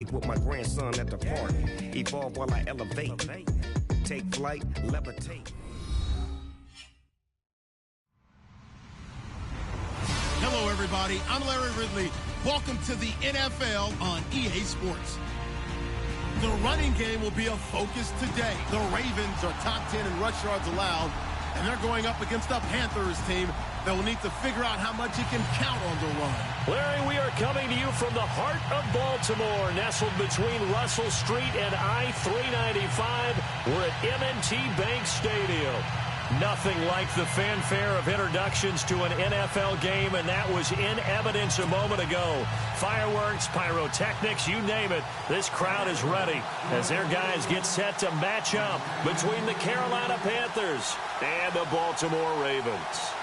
with my grandson at the park. Evolve while I elevate. Take flight, levitate. Hello, everybody. I'm Larry Ridley. Welcome to the NFL on EA Sports. The running game will be a focus today. The Ravens are top 10 in rush yards allowed, and they're going up against a Panthers team that will need to figure out how much it can count on the run. Larry, we are coming to you from the heart of Baltimore, nestled between Russell Street and I-395. We're at M&T Bank Stadium. Nothing like the fanfare of introductions to an NFL game, and that was in evidence a moment ago. Fireworks, pyrotechnics, you name it. This crowd is ready as their guys get set to match up between the Carolina Panthers and the Baltimore Ravens.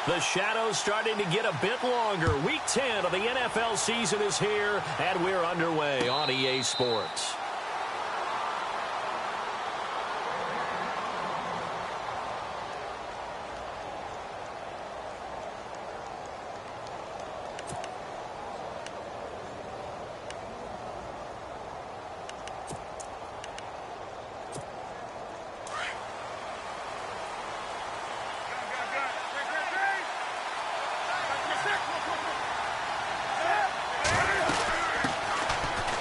The shadow's starting to get a bit longer. Week 10 of the NFL season is here, and we're underway on EA Sports.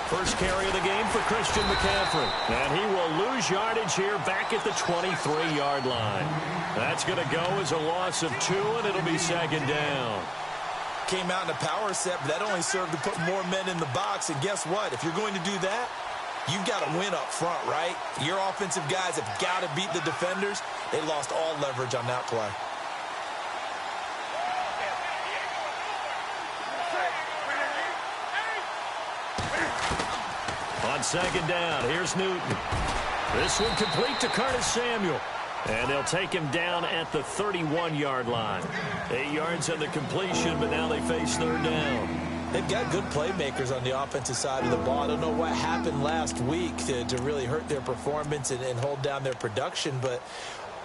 First carry of the game for Christian McCaffrey. And he will lose yardage here back at the 23-yard line. That's going to go as a loss of 2, and it'll be second down. Came out in a power set, but that only served to put more men in the box. And guess what? If you're going to do that, you've got to win up front, right? Your offensive guys have got to beat the defenders. They lost all leverage on that play. On second down, here's Newton. This one complete to Curtis Samuel. And they'll take him down at the 31-yard line. 8 yards on the completion, but now they face third down. They've got good playmakers on the offensive side of the ball. I don't know what happened last week to really hurt their performance and hold down their production, but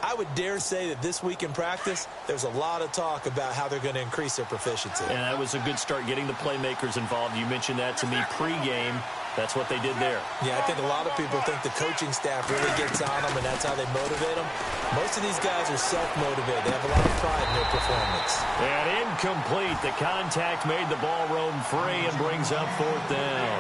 I would dare say that this week in practice, there's a lot of talk about how they're going to increase their proficiency. And that was a good start getting the playmakers involved. You mentioned that to me pregame. That's what they did there. Yeah, I think a lot of people think the coaching staff really gets on them, and that's how they motivate them. Most of these guys are self-motivated. They have a lot of pride in their performance. And incomplete. The contact made the ball roam free and brings up fourth down.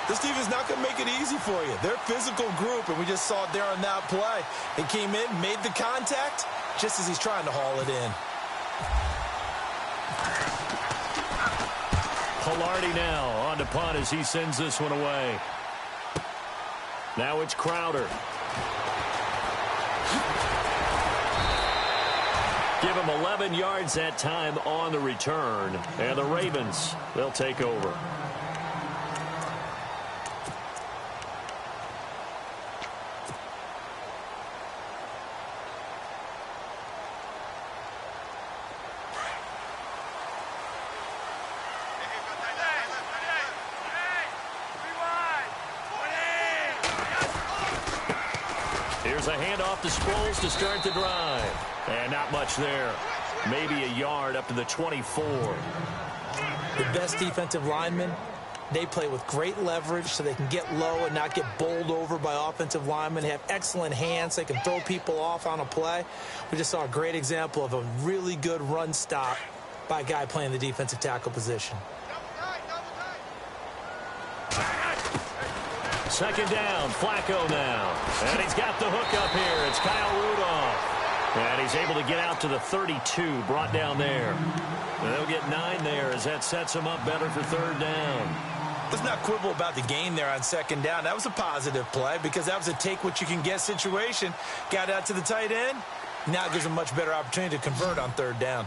This team is not going to make it easy for you. They're a physical group, and we just saw it there on that play. They came in, made the contact, just as he's trying to haul it in. Pilardi now on to punt as he sends this one away. Now it's Crowder. Give him 11 yards that time on the return. And the Ravens, they'll take over. Here's a handoff to Sproles to start the drive. And not much there. Maybe a yard up to the 24. The best defensive linemen, they play with great leverage so they can get low and not get bowled over by offensive linemen. They have excellent hands. They can throw people off on a play. We just saw a great example of a really good run stop by a guy playing the defensive tackle position. Second down, Flacco now. And he's got the hook up here. It's Kyle Rudolph. And he's able to get out to the 32, brought down there. And they'll get 9 there as that sets him up better for third down. Let's not quibble about the gain there on second down. That was a positive play because that was a take-what-you-can-get situation. Got out to the tight end. Now it gives him a much better opportunity to convert on third down.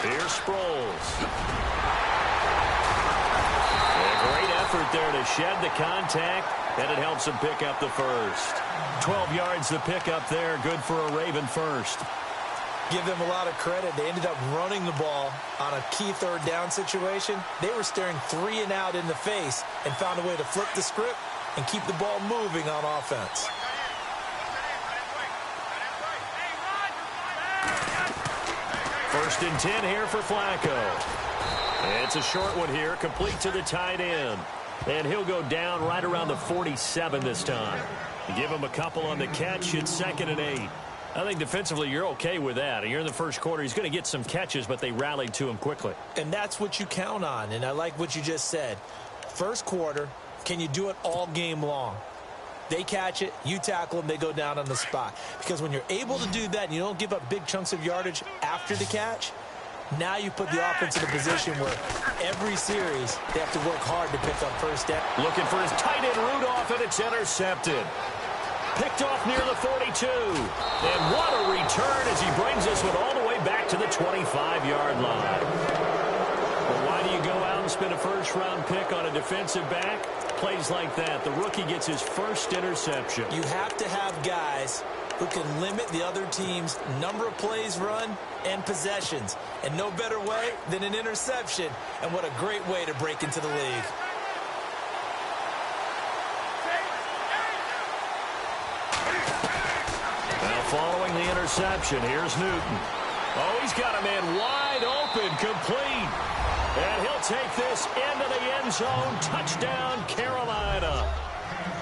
Here's Sproles. A great effort there to shed the contact, and it helps him pick up the first. 12 yards to pick up there, good for a Raven first. Give them a lot of credit. They ended up running the ball on a key third down situation. They were staring 3 and out in the face and found a way to flip the script and keep the ball moving on offense. First and 10 here for Flacco. It's a short one here, complete to the tight end. And he'll go down right around the 47 this time. Give him a couple on the catch. It's 2nd and 8. I think defensively you're okay with that. You're in the first quarter. He's going to get some catches, but they rallied to him quickly. And that's what you count on, and I like what you just said. First quarter, can you do it all game long? They catch it, you tackle them, they go down on the spot. Because when you're able to do that and you don't give up big chunks of yardage after the catch, now you put the offense in a position where every series they have to work hard to pick up first down. Looking for his tight end Rudolph, and it's intercepted. Picked off near the 42. And what a return as he brings this one all the way back to the 25-yard line. Well, why do you go out and spend a first-round pick on a defensive back? Plays like that. The rookie gets his first interception. You have to have guys who can limit the other team's number of plays run and possessions. And no better way than an interception. And what a great way to break into the league. Now following the interception, here's Newton. Oh, he's got a man wide open, complete. And he'll take this into the end zone. Touchdown, Carolina.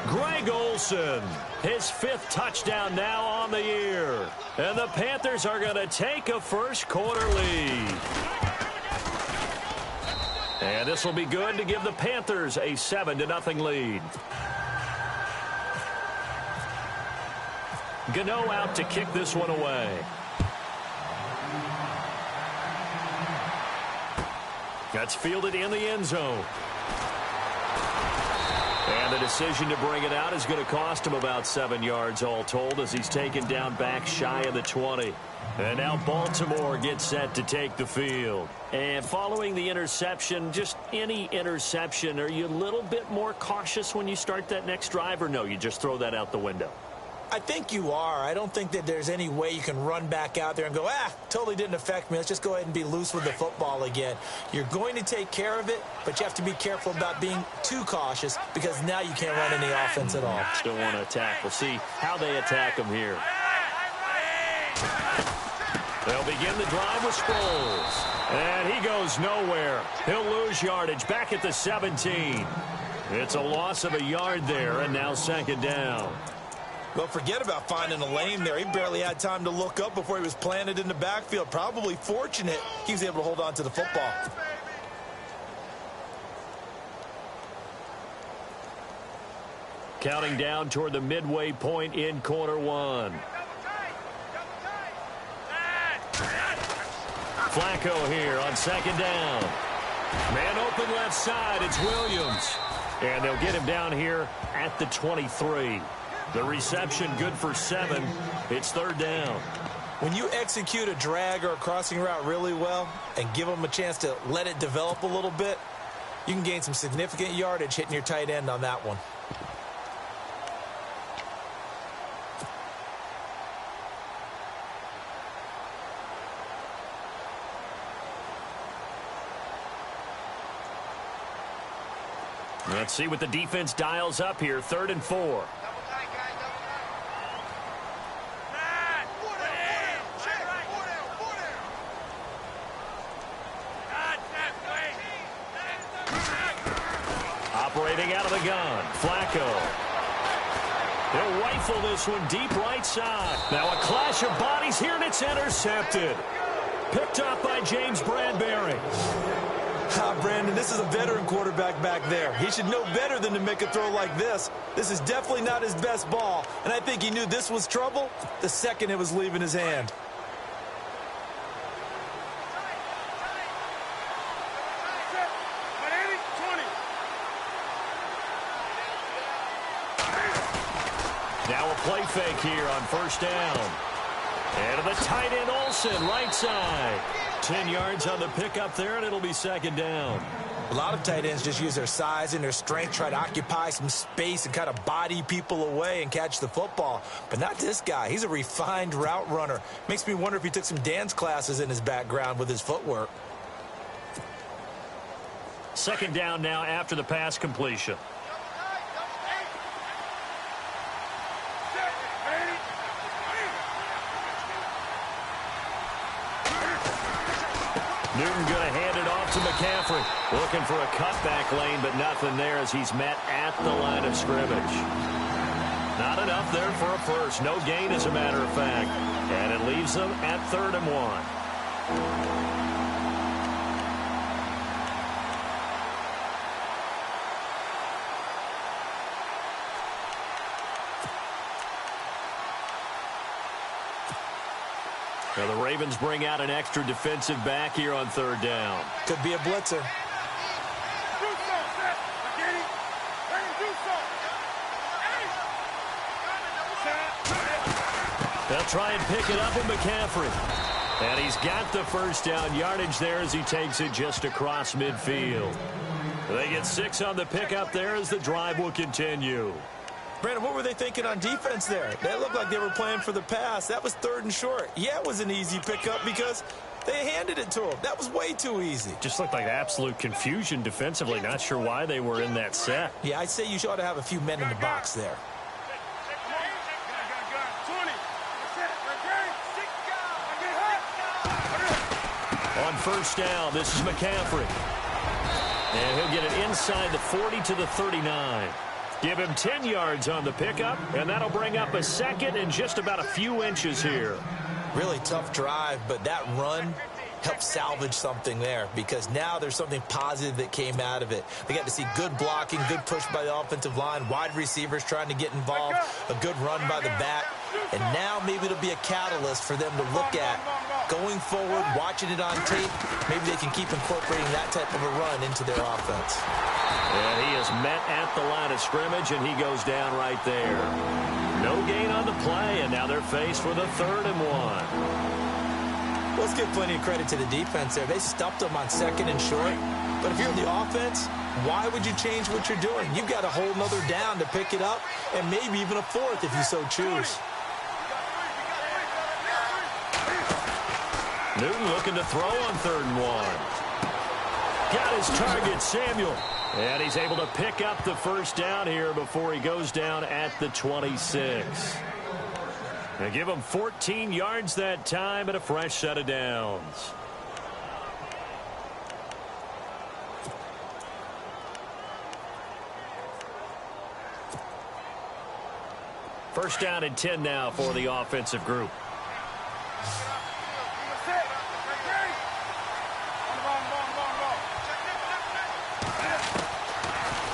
Greg Olsen, his 5th touchdown now on the year. And the Panthers are going to take a first quarter lead. And this will be good to give the Panthers a 7-0 lead. Gano out to kick this one away. That's fielded in the end zone. And the decision to bring it out is going to cost him about 7 yards all told as he's taken down back shy of the 20. And now Baltimore gets set to take the field. And following the interception, just any interception, are you a little bit more cautious when you start that next drive, or no, you just throw that out the window? I think you are. I don't think that there's any way you can run back out there and go, totally didn't affect me. Let's just go ahead and be loose with the football again. You're going to take care of it, but you have to be careful about being too cautious because now you can't run any offense at all. Still want to attack. We'll see how they attack him here. They'll begin the drive with Sproles. And he goes nowhere. He'll lose yardage back at the 17. It's a loss of a yard there, and now 2nd down. Well, forget about finding a lane there. He barely had time to look up before he was planted in the backfield. Probably fortunate he was able to hold on to the football. Counting down toward the midway point in quarter one. Flacco here on 2nd down. Man open left side. It's Williams. And they'll get him down here at the 23. The reception good for 7. It's 3rd down. When you execute a drag or a crossing route really well and give them a chance to let it develop a little bit, you can gain some significant yardage hitting your tight end on that one. Let's see what the defense dials up here. 3rd and 4. Operating out of the gun, Flacco. They'll rifle this one deep right side. Now a clash of bodies here, and it's intercepted. Picked up by James Bradbury. Brandon, this is a veteran quarterback back there. He should know better than to make a throw like this. This is definitely not his best ball, and I think he knew this was trouble the second it was leaving his hand. Now a play fake here on 1st down. And to the tight end Olsen, right side. 10 yards on the pickup there, and it'll be second down. A lot of tight ends just use their size and their strength, try to occupy some space and kind of body people away and catch the football. But not this guy. He's a refined route runner. Makes me wonder if he took some dance classes in his background with his footwork. Second down now after the pass completion. Newton going to hand it off to McCaffrey. Looking for a cutback lane, but nothing there as he's met at the line of scrimmage. Not enough there for a first. No gain, as a matter of fact. And it leaves them at 3rd and 1. Now the Ravens bring out an extra defensive back here on 3rd down. Could be a blitzer. They'll try and pick it up with McCaffrey. And he's got the first down yardage there as he takes it just across midfield. They get 6 on the pickup there as the drive will continue. Brandon, what were they thinking on defense there? They looked like they were playing for the pass. That was 3rd and short. Yeah, it was an easy pickup because they handed it to him. That was way too easy. Just looked like absolute confusion defensively. Not sure why they were in that set. Yeah, I'd say you ought to have a few men in the box there. On first down, this is McCaffrey. And he'll get it inside the 40 to the 39. Give him 10 yards on the pickup, and that'll bring up a second and just about a few inches here. Really tough drive, but that run helped salvage something there because now there's something positive that came out of it. They got to see good blocking, good push by the offensive line, wide receivers trying to get involved, a good run by the back, and now maybe it'll be a catalyst for them to look at going forward, watching it on tape. Maybe they can keep incorporating that type of a run into their offense. And he is met at the line of scrimmage, and he goes down right there. No gain on the play, and now they're faced with a 3rd and 1. Let's give plenty of credit to the defense there. They stuffed them on 2nd and short. But if you're in the offense, why would you change what you're doing? You've got a whole nother down to pick it up, and maybe even a 4th if you so choose. Newton looking to throw on 3rd and 1. Got his target, Samuel. And he's able to pick up the first down here before he goes down at the 26. Now give him 14 yards that time and a fresh set of downs. First down and 10 now for the offensive group.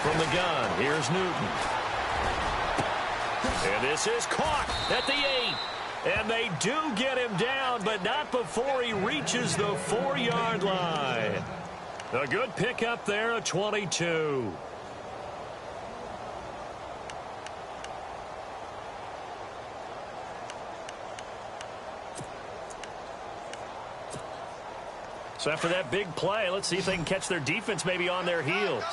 From the gun, here's Newton. And this is caught at the 8. And they do get him down, but not before he reaches the 4-yard line. A good pickup there, a 22. So after that big play, let's see if they can catch their defense maybe on their heels.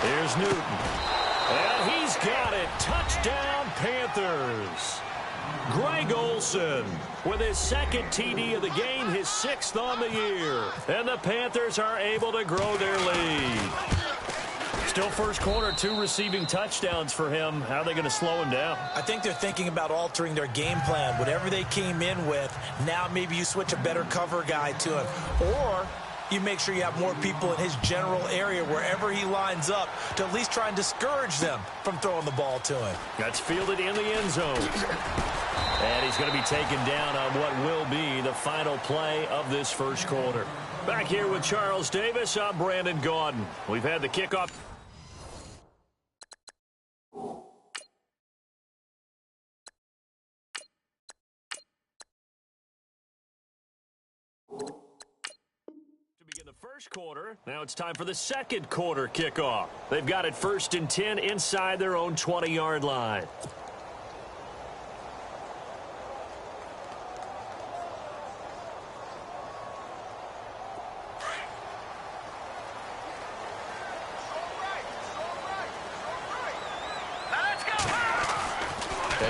Here's Newton. And he's got it. Touchdown, Panthers. Greg Olsen with his 2nd TD of the game, his 6th on the year. And the Panthers are able to grow their lead. Still first quarter, 2 receiving touchdowns for him. How are they going to slow him down? I think they're thinking about altering their game plan. Whatever they came in with, now maybe you switch a better cover guy to him. Or you make sure you have more people in his general area wherever he lines up to at least try and discourage them from throwing the ball to him. That's fielded in the end zone. And he's going to be taken down on what will be the final play of this first quarter. Back here with Charles Davis, I'm Brandon Gaudin. We've had the kickoff. First quarter. Now it's time for the second quarter kickoff. They've got it 1st and 10 inside their own 20-yard line.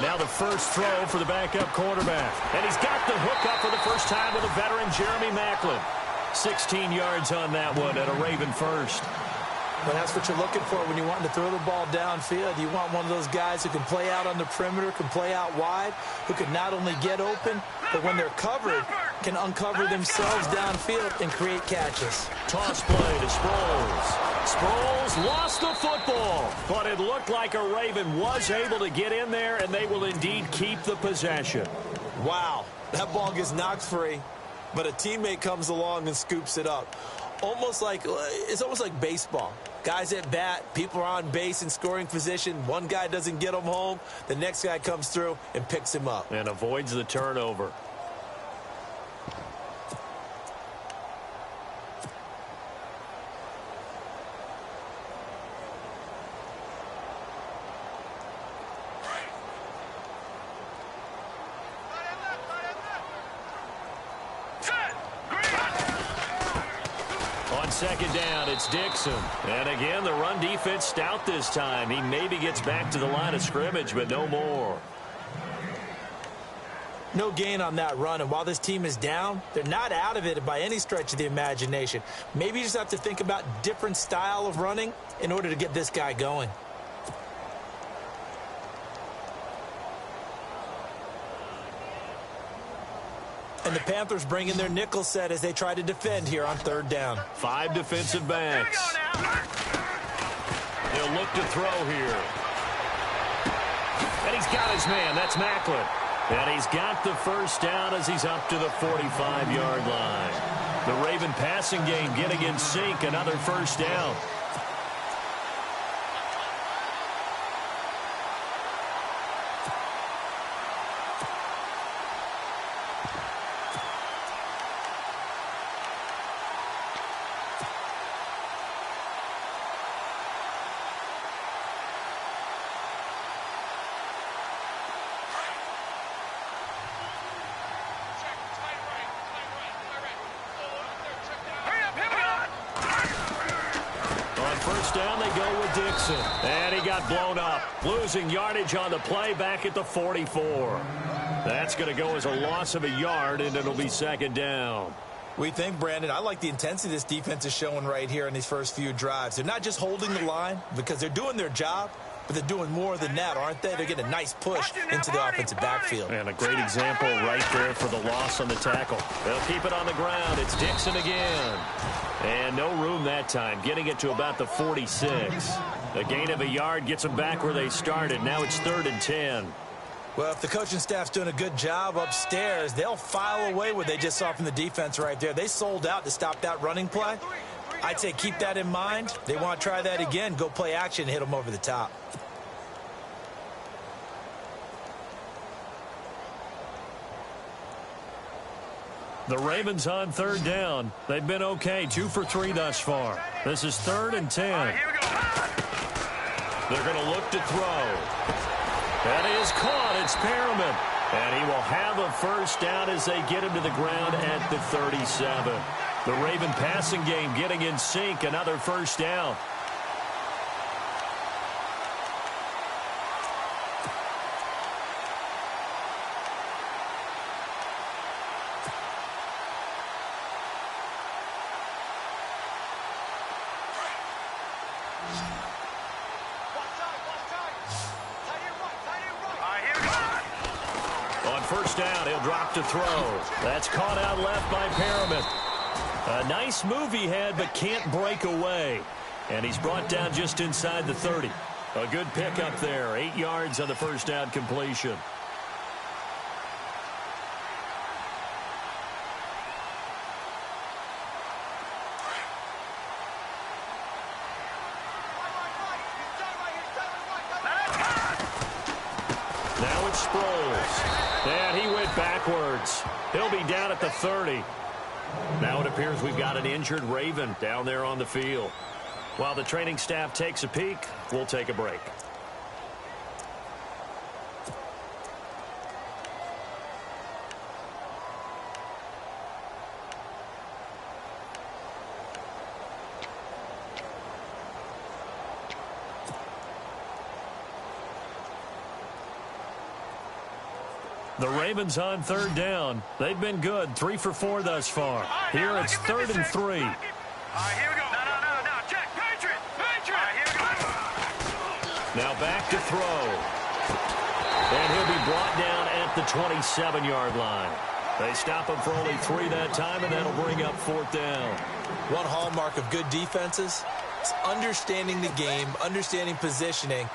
now the first throw for the backup quarterback. And he's got the hook up for the first time with a veteran, Jeremy Maclin. 16 yards on that one at a Raven first. Well, that's what you're looking for when you're wanting to throw the ball downfield. You want one of those guys who can play out on the perimeter, can play out wide, who can not only get open, but when they're covered, can uncover themselves downfield and create catches. Toss play to Sproles. Sproles lost the football, but it looked like a Raven was able to get in there, and they will indeed keep the possession. Wow, that ball gets knocked free, but a teammate comes along and scoops it up. It's almost like baseball. Guys at bat, people are on base in scoring position. One guy doesn't get him home. The next guy comes through and picks him up. And avoids the turnover. Second down, it's Dixon. And again, the run defense stout this time. He maybe gets back to the line of scrimmage, but no more. No gain on that run, and while this team is down, they're not out of it by any stretch of the imagination. Maybe you just have to think about different style of running in order to get this guy going. And the Panthers bring in their nickel set as they try to defend here on third down. 5 defensive backs. He'll look to throw here. And he's got his man. That's Maclin. And he's got the first down as he's up to the 45-yard line. The Raven passing game getting in sync. Another first down. Down they go with Dixon. And he got blown up. Losing yardage on the play back at the 44. That's going to go as a loss of a yard, and it'll be second down. We think, Brandon, I like the intensity this defense is showing right here in these first few drives. They're not just holding the line because they're doing their job, but they're doing more than that, aren't they? They're getting a nice push into the offensive backfield. And a great example right there for the loss on the tackle. They'll keep it on the ground. It's Dixon again. And no room that time, getting it to about the 46. A gain of a yard gets them back where they started. Now it's 3rd and 10. Well, if the coaching staff's doing a good job upstairs, they'll file away what they just saw from the defense right there. They sold out to stop that running play. I'd say keep that in mind. They want to try that again. Go play action, hit them over the top. The Ravens on third down. They've been okay, 2 for 3 thus far. This is 3rd and 10. They're going to look to throw. That is caught. It's Perriman. And he will have a first down as they get him to the ground at the 37. The Raven passing game getting in sync. Another first down. First down, he'll drop to throw. That's caught out left by Perriman. A nice move he had, but can't break away. And he's brought down just inside the 30. A good pickup there. 8 yards on the first down completion. Now it's Sproles. And he went backwards. He'll be down at the 30. Now it appears we've got an injured Raven down there on the field. While the training staff takes a peek, we'll take a break. The Ravens on third down. They've been good, 3 for 4 thus far. Here it's 3rd and 3. Here we go. No. Check. Patriot. Here we go. Now back to throw. And he'll be brought down at the 27-yard line. They stop him for only 3 that time, and that'll bring up 4th down. One hallmark of good defenses is understanding the game, understanding positioning,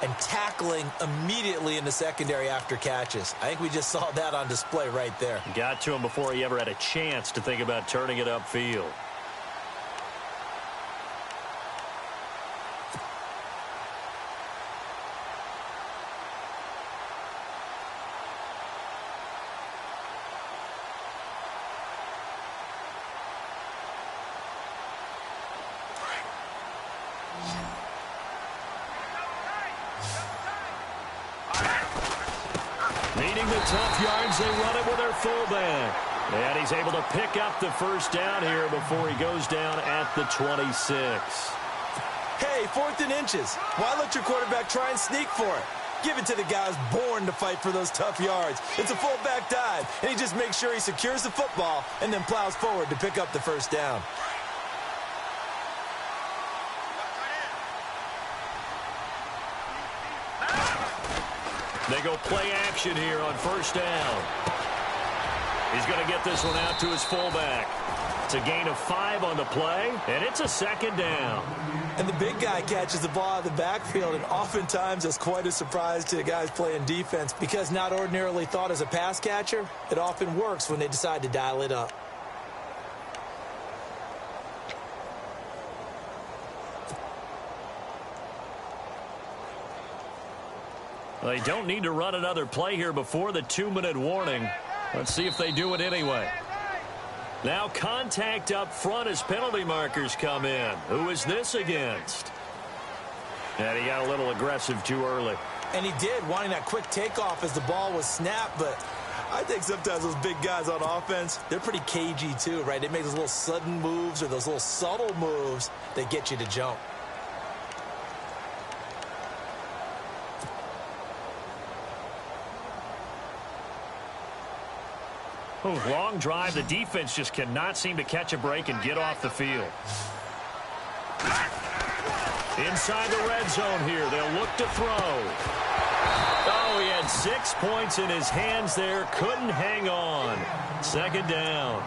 and tackling immediately in the secondary after catches. I think we just saw that on display right there. Got to him before he ever had a chance to think about turning it upfield. Needing the tough yards, they run it with their fullback. And he's able to pick up the first down here before he goes down at the 26. Hey, 4th and inches. Why let your quarterback try and sneak for it? Give it to the guys born to fight for those tough yards. It's a fullback dive, and he just makes sure he secures the football and then plows forward to pick up the first down. They go play action here on first down. He's going to get this one out to his fullback. It's a gain of 5 on the play, and it's a 2nd down. And the big guy catches the ball out of the backfield, and oftentimes that's quite a surprise to the guys playing defense because not ordinarily thought as a pass catcher, it often works when they decide to dial it up. They don't need to run another play here before the 2-minute warning. Let's see if they do it anyway. Now contact up front as penalty markers come in. Who is this against? And he got a little aggressive too early. And he did, wanting that quick takeoff as the ball was snapped, but I think sometimes those big guys on offense, they're pretty cagey too, right? They make those little sudden moves or those little subtle moves that get you to jump. Long drive. The defense just cannot seem to catch a break and get off the field. Inside the red zone here. They'll look to throw. Oh, he had 6 points in his hands there. Couldn't hang on. 2nd down.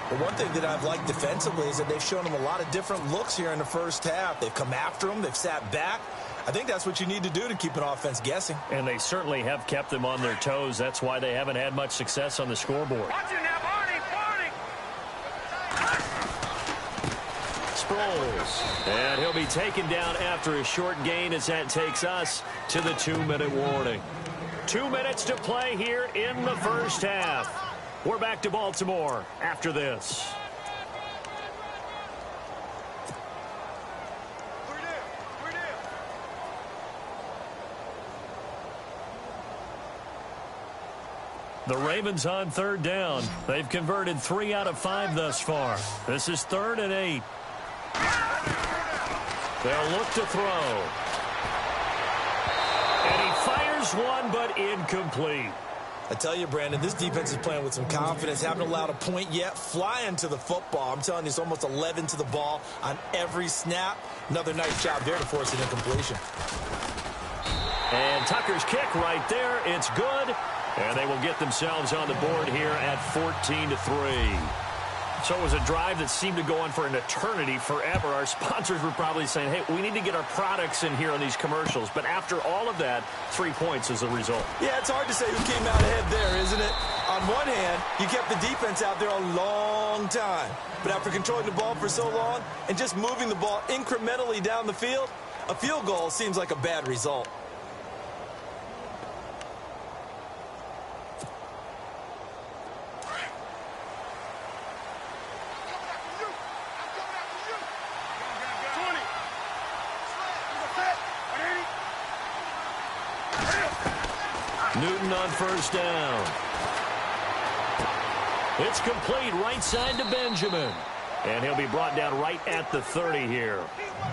Well, one thing that I've liked defensively is that they've shown him a lot of different looks here in the first half. They've come after him. They've sat back. I think that's what you need to do to keep an offense guessing. And they certainly have kept them on their toes. That's why they haven't had much success on the scoreboard. Watch it now, Barney. Sproles. And he'll be taken down after a short gain as that takes us to the 2-minute warning. 2 minutes to play here in the first half. We're back to Baltimore after this. The Ravens on third down. They've converted 3 out of 5 thus far. This is 3rd and 8. They'll look to throw. And he fires one, but incomplete. I tell you, Brandon, this defense is playing with some confidence. Haven't allowed a point yet. Flying to the football. I'm telling you, it's almost 11 to the ball on every snap. Another nice job there to force an incompletion. And Tucker's kick right there. It's good. And they will get themselves on the board here at 14-3. So it was a drive that seemed to go on for an eternity, forever. Our sponsors were probably saying, hey, we need to get our products in here on these commercials. But after all of that, 3 points is the result. Yeah, it's hard to say who came out ahead there, isn't it? On one hand, you kept the defense out there a long time. But after controlling the ball for so long and just moving the ball incrementally down the field, a field goal seems like a bad result. Newton on first down. It's complete right side to Benjamin. And he'll be brought down right at the 30 here.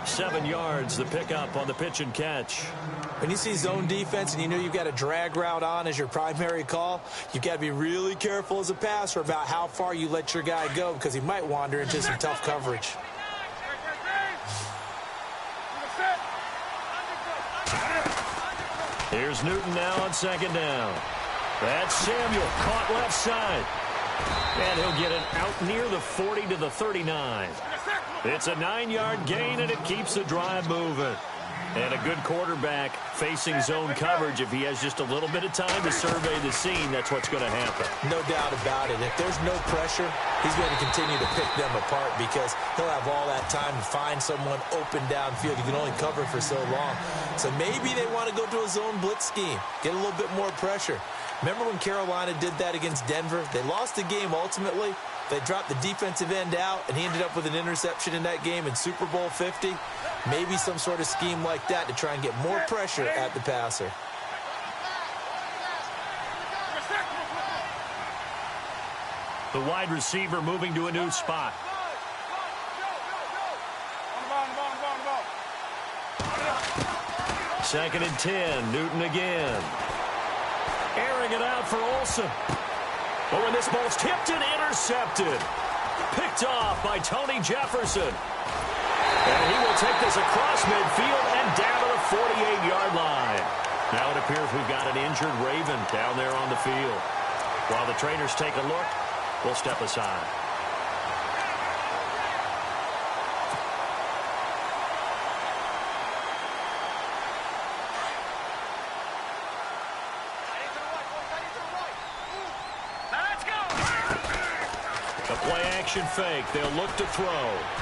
7 yards, the pickup on the pitch and catch. When you see zone defense and you know you've got a drag route on as your primary call, you've got to be really careful as a passer about how far you let your guy go because he might wander into some tough coverage. Here's Newton now on second down. That's Samuel, caught left side. And he'll get it out near the 40 to the 39. It's a 9-yard gain, and it keeps the drive moving. And a good quarterback facing zone coverage. If he has just a little bit of time to survey the scene, that's what's going to happen. No doubt about it. If there's no pressure, he's going to continue to pick them apart because he'll have all that time to find someone open downfield. You can only cover for so long. So maybe they want to go to a zone blitz scheme, get a little bit more pressure. Remember when Carolina did that against Denver? They lost the game ultimately. They dropped the defensive end out, and he ended up with an interception in that game in Super Bowl 50. Maybe some sort of scheme like that to try and get more pressure at the passer. The wide receiver moving to a new spot. Second and 10, Newton again. Airing it out for Olsen. Oh, and this ball's tipped and intercepted. Picked off by Tony Jefferson. And he will take this across midfield and down to the 48-yard line. Now it appears we've got an injured Raven down there on the field. While the trainers take a look, we'll step aside. Play-action fake. They'll look to throw.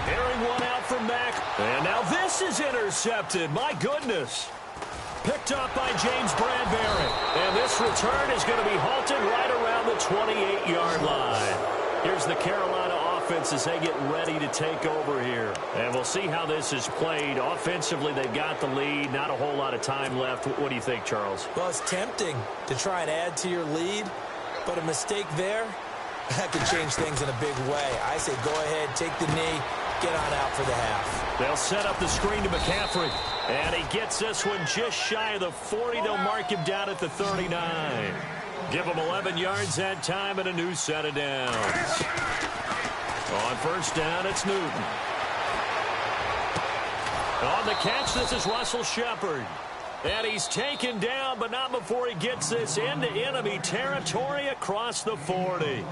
Airing one out from Mack. And now this is intercepted. My goodness. Picked up by James Bradbury. And this return is going to be halted right around the 28-yard line. Here's the Carolina offense as they get ready to take over here. And we'll see how this is played. Offensively, they've got the lead. Not a whole lot of time left. What do you think, Charles? Well, it's tempting to try and add to your lead, but a mistake there, that could change things in a big way. I say go ahead, take the knee, get on out for the half. They'll set up the screen to McCaffrey. And he gets this one just shy of the 40. They'll mark him down at the 39. Give him 11 yards that time and a new set of downs. On first down, it's Newton. On the catch, this is Russell Shepard. And he's taken down, but not before he gets this into enemy territory across the 40.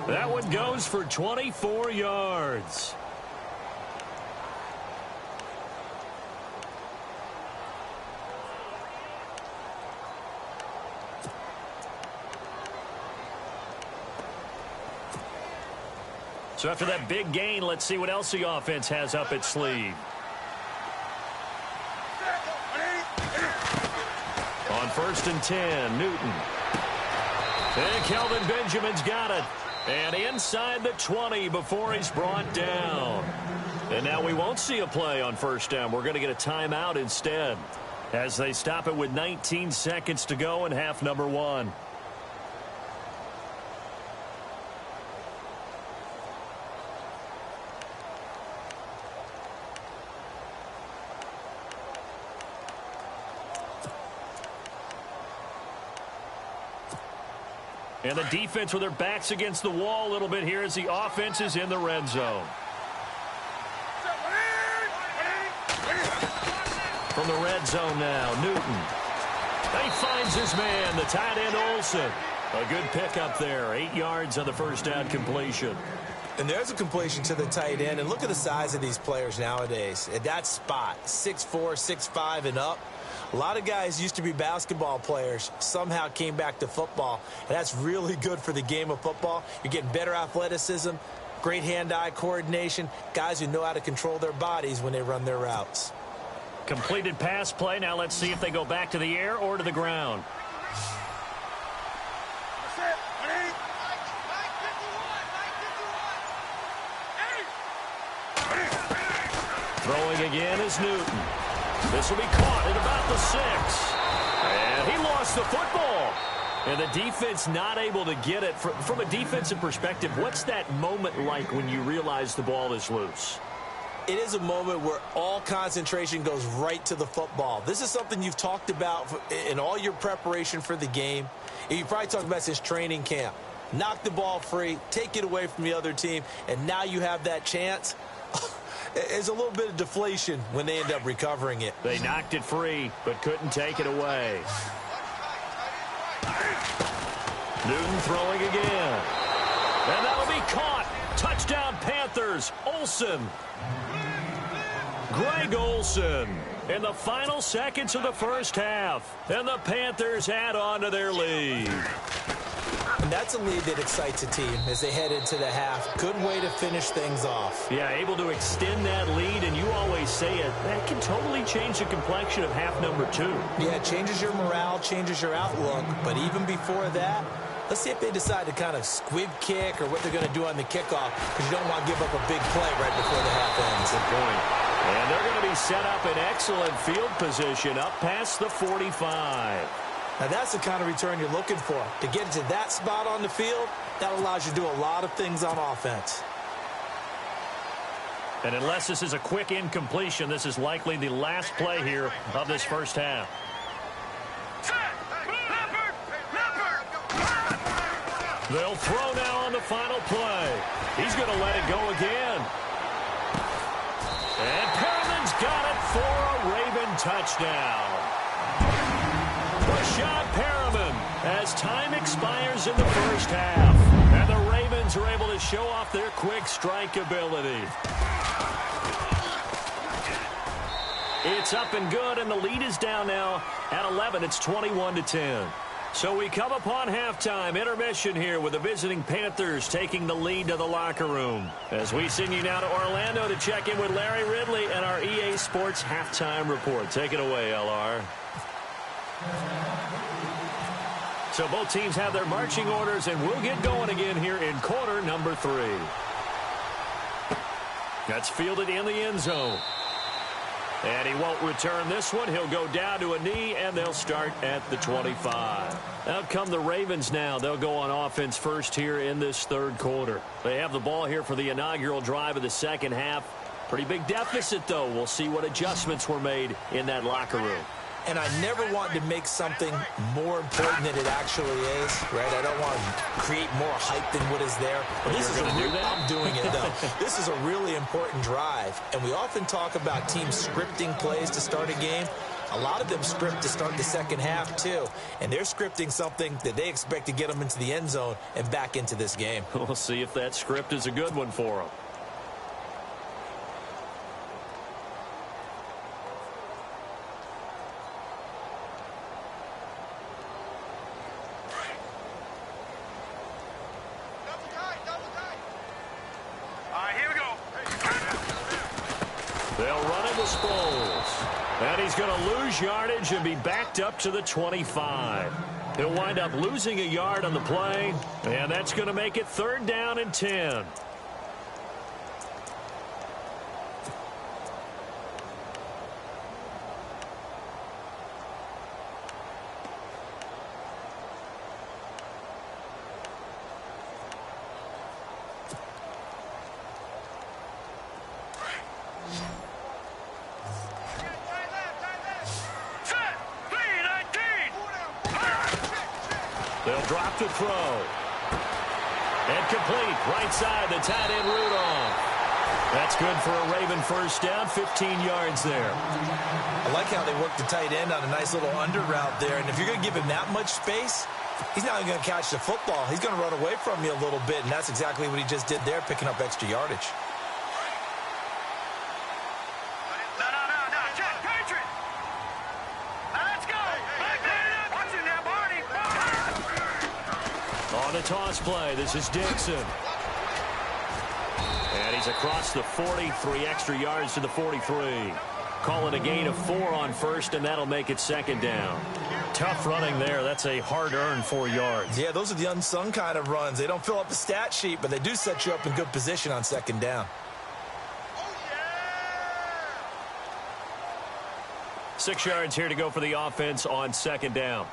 That one goes for 24 yards. So after that big gain, let's see what else the offense has up its sleeve. On first and 10, Newton. And Kelvin Benjamin's got it. And inside the 20 before he's brought down. And now we won't see a play on first down. We're going to get a timeout instead as they stop it with 19 seconds to go in half number 1. And the defense with their backs against the wall a little bit here as the offense is in the red zone. From the red zone now, Newton. He finds his man, the tight end Olsen. A good pickup there, 8 yards on the first down completion. And there's a completion to the tight end. And look at the size of these players nowadays. At that spot, 6'4", 6'5", and up. A lot of guys used to be basketball players, somehow came back to football, and that's really good for the game of football. You're getting better athleticism, great hand-eye coordination, guys who know how to control their bodies when they run their routes. Completed pass play. Now let's see if they go back to the air or to the ground. Throwing again is Newton. This will be caught at about the 6. And he lost the football. And the defense not able to get it. From a defensive perspective, what's that moment like when you realize the ball is loose? it is a moment where all concentration goes right to the football. This is something you've talked about in all your preparation for the game. And you probably talked about since training camp. Knock the ball free, take it away from the other team, and now you have that chance. There's a little bit of deflation when they end up recovering it. They knocked it free, but couldn't take it away. Newton throwing again. And that'll be caught. Touchdown Panthers. Olsen. Greg Olsen in the final seconds of the first half. And the Panthers add on to their lead. And that's a lead that excites a team as they head into the half. Good way to finish things off. Yeah, able to extend that lead, and you always say it, that can totally change the complexion of half number 2. Yeah, it changes your morale, changes your outlook. But even before that, let's see if they decide to kind of squib kick or what they're going to do on the kickoff, because you don't want to give up a big play right before the half ends. Good point. And they're going to be set up in excellent field position up past the 45. Now, that's the kind of return you're looking for. To get to that spot on the field, that allows you to do a lot of things on offense. And unless this is a quick incompletion, this is likely the last play here of this first half. They'll throw now on the final play. He's going to let it go again. And Perriman's got it for a Raven touchdown. Rashad Perriman as time expires in the first half. And the Ravens are able to show off their quick strike ability. It's up and good, and the lead is down now at 11. It's 21-10. So we come upon halftime, intermission here with the visiting Panthers taking the lead to the locker room. As we send you now to Orlando to check in with Larry Ridley and our EA Sports halftime report. Take it away, LR. So both teams have their marching orders, and we'll get going again here in quarter number 3. That's fielded in the end zone. And he won't return this one. He'll go down to a knee, and they'll start at the 25. Out come the Ravens now. They'll go on offense first here in this third quarter. They have the ball here for the inaugural drive of the second half. Pretty big deficit, though. We'll see what adjustments were made in that locker room. And I never want to make something more important than it actually is, right? I don't want to create more hype than what is there. But this is I'm doing it, though. This is a really important drive. And we often talk about teams scripting plays to start a game. A lot of them script to start the second half, too. And they're scripting something that they expect to get them into the end zone and back into this game. We'll see if that script is a good one for them. And he's going to lose yardage and be backed up to the 25. He'll wind up losing a yard on the play, and that's going to make it 3rd down and 10. They'll drop to throw. And complete. Right side, the tight end Rudolph. That's good for a Raven first down, 15 yards there. I like how they work the tight end on a nice little under route there. And if you're going to give him that much space, he's not going to catch the football. He's going to run away from you a little bit, and that's exactly what he just did there, picking up extra yardage. On a toss play, this is Dixon. And he's across the 40, 3 extra yards to the 43. Call it a gain of 4 on first, and that'll make it 2nd down. Tough running there. That's a hard-earned 4 yards. Yeah, those are the unsung kind of runs. They don't fill up the stat sheet, but they do set you up in good position on 2nd down. 6 yards here to go for the offense on 2nd down.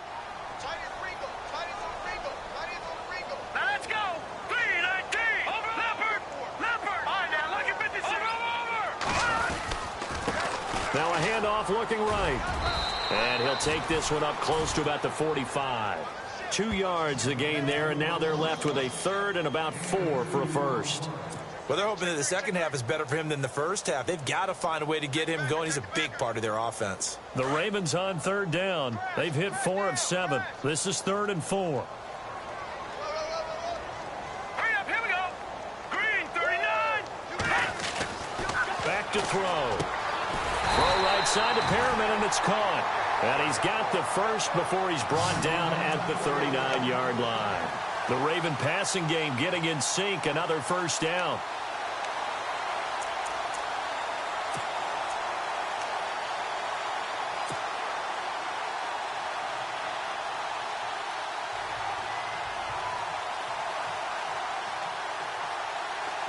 Now a handoff looking right. And he'll take this one up close to about the 45. 2 yards the gain there, and now they're left with a third and about 4 for a first. Well, they're hoping that the second half is better for him than the first half. They've got to find a way to get him going. He's a big part of their offense. The Ravens on third down. They've hit 4 of 7. This is 3rd and 4. Hurry up, here we go. Green, 39. Back to throw. Throw right side to Perriman, and it's caught. And he's got the first before he's brought down at the 39-yard line. The Raven passing game getting in sync. Another first down.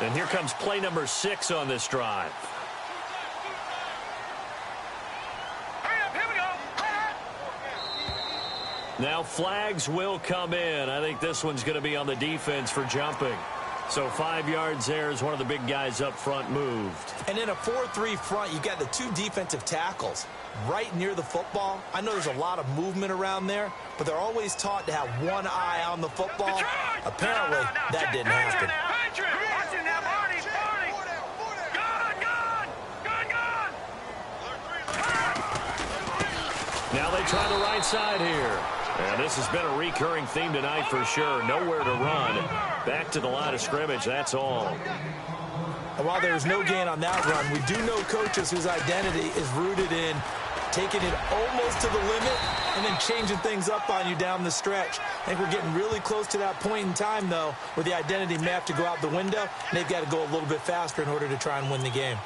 And here comes play number 6 on this drive. Now flags will come in. I think this one's going to be on the defense for jumping. So 5 yards there as one of the big guys up front moved. And in a 4-3 front, you've got the 2 defensive tackles right near the football. I know there's a lot of movement around there, but they're always taught to have one eye on the football. Apparently, that didn't happen. Now they try the right side here. And this has been a recurring theme tonight for sure. Nowhere to run. Back to the line of scrimmage, that's all. And while there's no gain on that run, we do know coaches whose identity is rooted in taking it almost to the limit and then changing things up on you down the stretch. I think we're getting really close to that point in time, though, where the identity may have to go out the window, and they've got to go a little bit faster in order to try and win the game.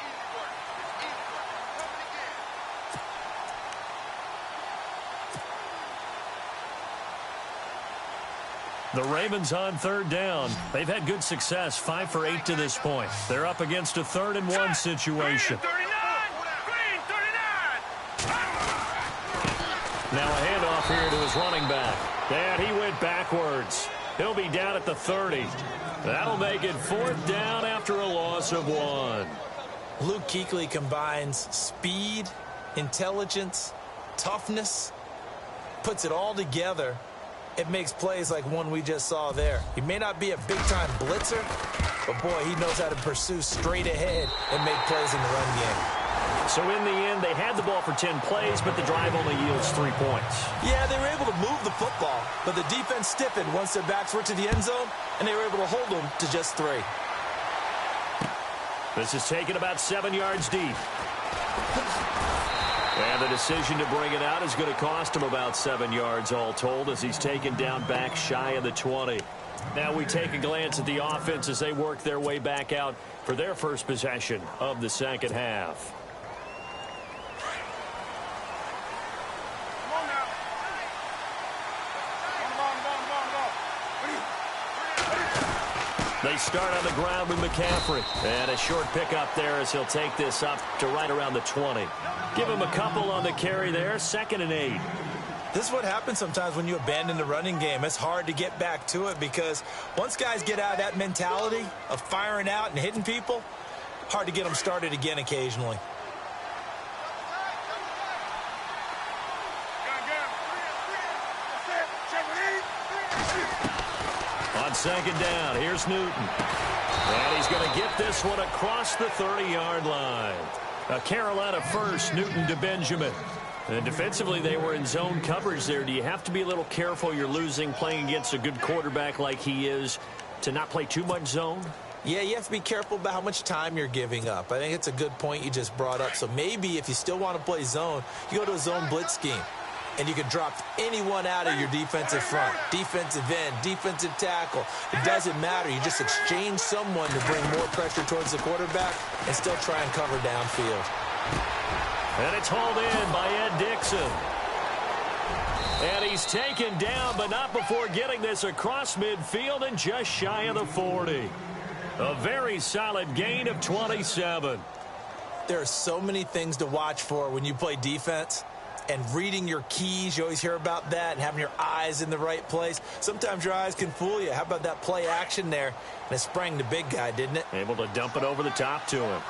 The Ravens on third down. They've had good success, 5 for 8 to this point. They're up against a 3rd and 1 situation. Now a handoff here to his running back. And he went backwards. He'll be down at the 30. That'll make it 4th down after a loss of 1. Luke Kuechly combines speed, intelligence, toughness, puts it all together. It makes plays like one we just saw there. He may not be a big-time blitzer, but, boy, he knows how to pursue straight ahead and make plays in the run game. So in the end, they had the ball for 10 plays, but the drive only yields 3 points. Yeah, they were able to move the football, but the defense stiffened once their backs were to the end zone, and they were able to hold them to just 3. This is taken about 7 yards deep. And the decision to bring it out is going to cost him about 7 yards all told as he's taken down back shy of the 20. Now we take a glance at the offense as they work their way back out for their first possession of the second half. They start on the ground with McCaffrey. And a short pickup there as he'll take this up to right around the 20. Give him a couple on the carry there. 2nd and 8. This is what happens sometimes when you abandon the running game. It's hard to get back to it because once guys get out of that mentality of firing out and hitting people, hard to get them started again occasionally. On 2nd down, here's Newton. And he's going to get this one across the 30-yard line. A Carolina first, Newton to Benjamin. And defensively, they were in zone coverage there. Do you have to be a little careful you're losing playing against a good quarterback like he is to not play too much zone? Yeah, you have to be careful about how much time you're giving up. I think it's a good point you just brought up. So maybe if you still want to play zone, you go to a zone blitz scheme. And you can drop anyone out of your defensive front, defensive end, defensive tackle. It doesn't matter. You just exchange someone to bring more pressure towards the quarterback and still try and cover downfield. And it's hauled in by Ed Dixon. And he's taken down, but not before getting this across midfield and just shy of the 40. A very solid gain of 27. There are so many things to watch for when you play defense. And reading your keys, you always hear about that, and having your eyes in the right place. Sometimes your eyes can fool you. How about that play action there? And it sprang the big guy, didn't it? Able to dump it over the top to him.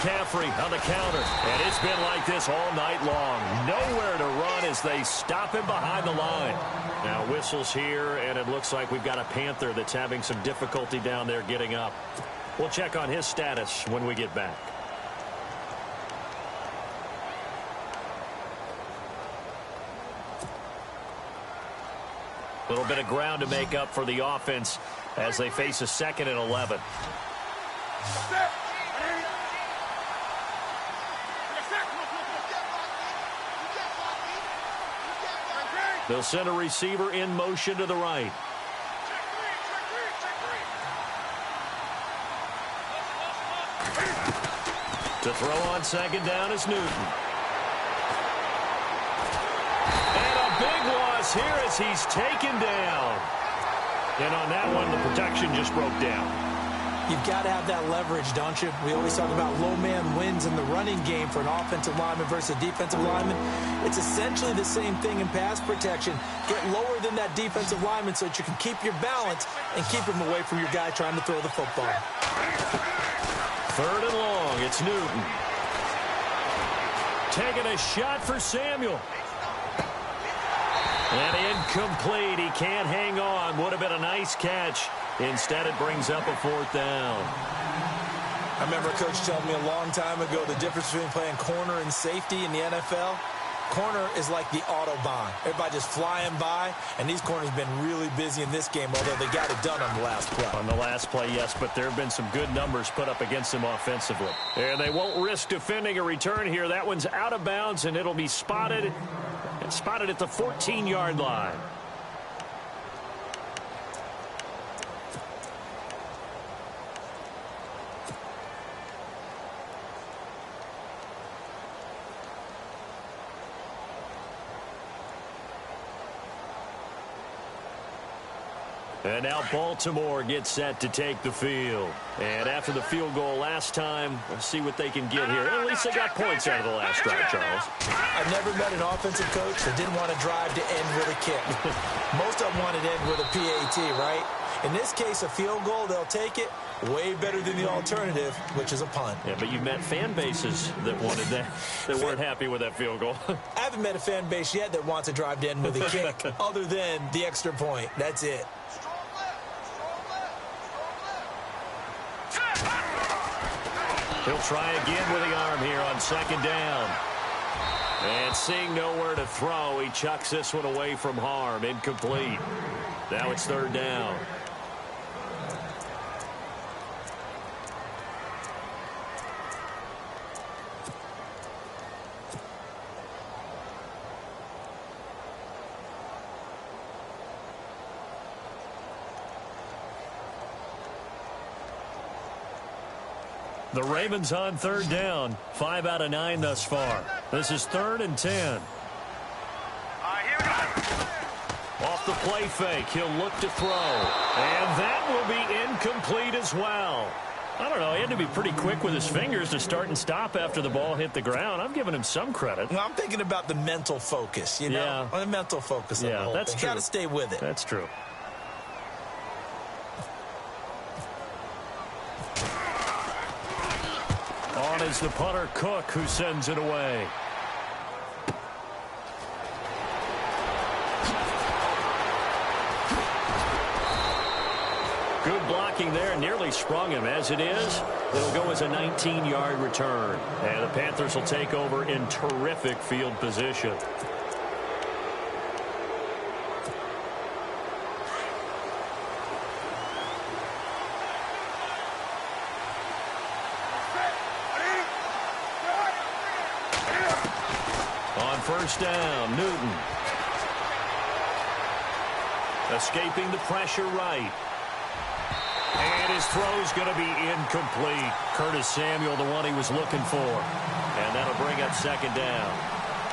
McCaffrey on the counter. And it's been like this all night long. Nowhere to run as they stop him behind the line. Now whistles here, and it looks like we've got a Panther that's having some difficulty down there getting up. We'll check on his status when we get back. A little bit of ground to make up for the offense as they face a 2nd and 11. They'll send a receiver in motion to the right. To throw on 2nd down is Newton. And a big loss here as he's taken down. And on that one, the protection just broke down. You've got to have that leverage, don't you? We always talk about low man wins in the running game for an offensive lineman versus a defensive lineman. It's essentially the same thing in pass protection. Get lower than that defensive lineman so that you can keep your balance and keep him away from your guy trying to throw the football. 3rd and long. It's Newton. Taking a shot for Samuel. And incomplete. He can't hang on. Would have been a nice catch. Instead, it brings up a 4th down. I remember a coach telling me a long time ago the difference between playing corner and safety in the NFL. Corner is like the Autobahn. Everybody just flying by, and these corners have been really busy in this game, although they got it done on the last play. On the last play, yes, but there have been some good numbers put up against them offensively. And they won't risk defending a return here. That one's out of bounds, and it'll be spotted at the 14-yard line. And now Baltimore gets set to take the field. And after the field goal last time, let's see what they can get here. At least they got points out of the last drive, Charles. I've never met an offensive coach that didn't want to drive to end with a kick. Most of them wanted to end with a PAT, right? In this case, a field goal, they'll take it. Way better than the alternative, which is a punt. Yeah, but you've met fan bases that wanted that, that weren't happy with that field goal. I haven't met a fan base yet that wants to drive to end with a kick other than the extra point. That's it. He'll try again with the arm here on 2nd down. And seeing nowhere to throw, he chucks this one away from harm. Incomplete. Now it's 3rd down. The Ravens on 3rd down. 5 out of 9 thus far. This is 3rd and 10. Here we go. Off the play fake, he'll look to throw. And that will be incomplete as well. I don't know, he had to be pretty quick with his fingers to start and stop after the ball hit the ground. I'm giving him some credit. Well, I'm thinking about the mental focus, you know? Yeah. The mental focus of the whole that's thing. true. Got to stay with it. That's true. On is the punter, Cook, who sends it away. Good blocking there, nearly sprung him. As it is, it'll go as a 19-yard return. And the Panthers will take over in terrific field position. On 1st down, Newton. Escaping the pressure right. And his throw's going to be incomplete. Curtis Samuel, the one he was looking for. And that'll bring up 2nd down.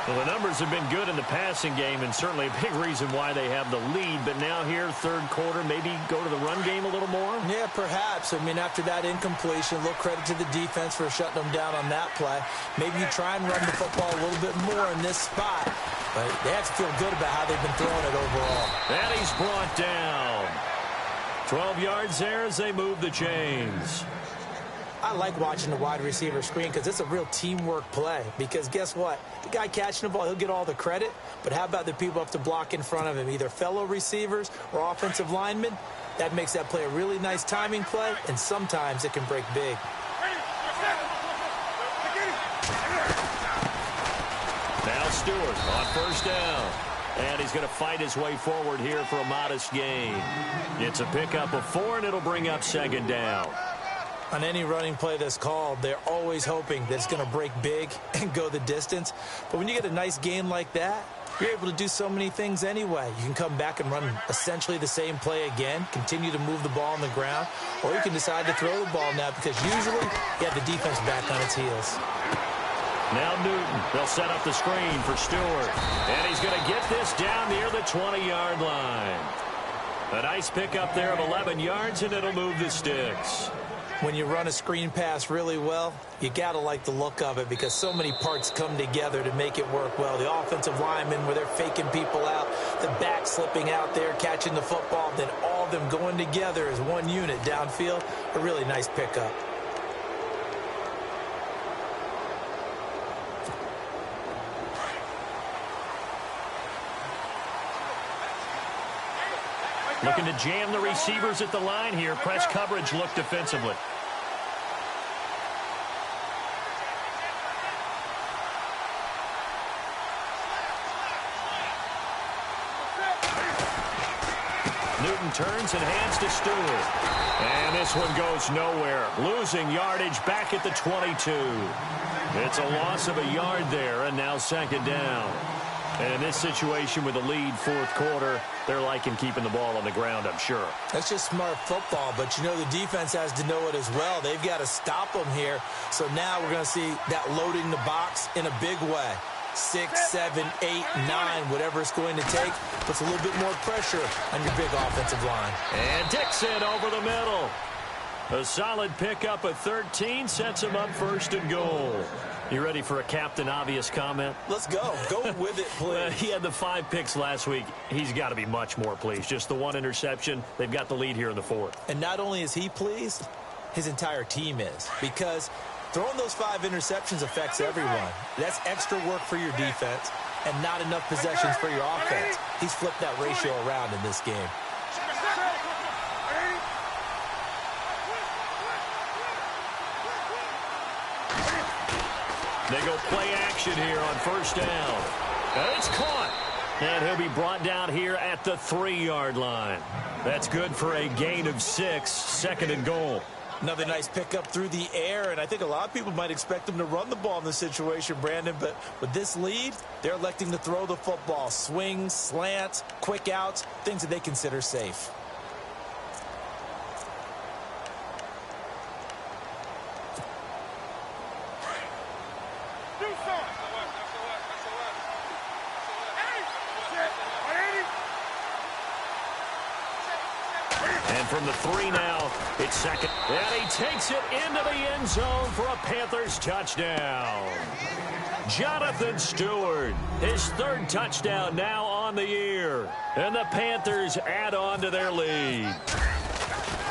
Well, the numbers have been good in the passing game, and certainly a big reason why they have the lead. But now here, 3rd quarter, maybe go to the run game a little more? Yeah, perhaps. I mean, after that incompletion, a little credit to the defense for shutting them down on that play. Maybe you try and run the football a little bit more in this spot. But they have to feel good about how they've been throwing it overall. And he's brought down. 12 yards there as they move the chains. I like watching the wide receiver screen because it's a real teamwork play. Because guess what? The guy catching the ball, he'll get all the credit. But how about the people have to block in front of him, either fellow receivers or offensive linemen? That makes that play a really nice timing play, and sometimes it can break big. Now Stewart on first down. And he's going to fight his way forward here for a modest gain. It's a pickup of 4, and it'll bring up second down. On any running play that's called, they're always hoping that it's going to break big and go the distance. But when you get a nice gain like that, you're able to do so many things anyway. You can come back and run essentially the same play again, continue to move the ball on the ground, or you can decide to throw the ball now because usually you have the defense back on its heels. Now Newton. They'll set up the screen for Stewart. And he's going to get this down near the 20-yard line. A nice pickup there of 11 yards, and it'll move the sticks. When you run a screen pass really well, you got to like the look of it because so many parts come together to make it work well. The offensive linemen, where they're faking people out, the back slipping out there, catching the football, then all of them going together as one unit downfield. A really nice pickup. Looking to jam the receivers at the line here. Press coverage look defensively. Newton turns and hands to Stewart. And this one goes nowhere. Losing yardage back at the 22. It's a loss of a yard there, and now second down. And in this situation with the lead fourth quarter, they're liking keeping the ball on the ground, I'm sure. That's just smart football, but you know the defense has to know it as well. They've got to stop them here. So now we're going to see that loading the box in a big way. 6, 7, 8, 9, whatever it's going to take, puts a little bit more pressure on your big offensive line. And Dixon over the middle. A solid pickup of 13 sets him up first and goal. You ready for a Captain Obvious comment? Let's go. Go with it, please. He had the 5 picks last week. He's got to be much more pleased. Just the 1 interception. They've got the lead here in the 4th. And not only is he pleased, his entire team is. Because throwing those 5 interceptions affects everyone. That's extra work for your defense and not enough possessions for your offense. He's flipped that ratio around in this game. They go play action here on first down. And it's caught. And he'll be brought down here at the 3-yard line. That's good for a gain of 6, second and goal. Another nice pickup through the air, and I think a lot of people might expect him to run the ball in this situation, Brandon, but with this lead, they're electing to throw the football. Swings, slants, quick outs, things that they consider safe. From the 3 now, it's second. And he takes it into the end zone for a Panthers touchdown. Jonathan Stewart, his 3rd touchdown now on the year. And the Panthers add on to their lead.